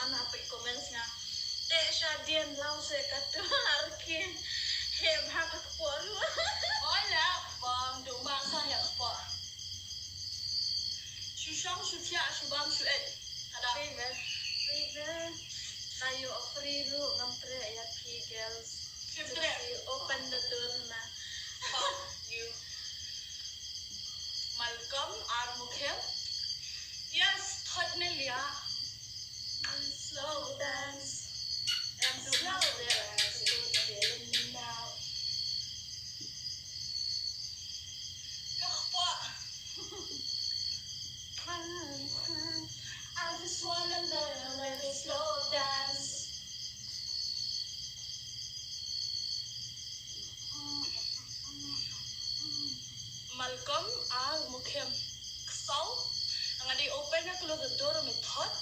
anak komennya shadian lau se katu harkin hem hak por ola bang do maksa ya por shusang shutia shubang shuet ada river tayo free ru ngampre ya ki girls open the door na you Malcolm Armukhel yes totally slow dance and do slow dance to the feeling now I just wanna learn when we slow dance Malcolm Armukhel so ang adi open na close the door may thought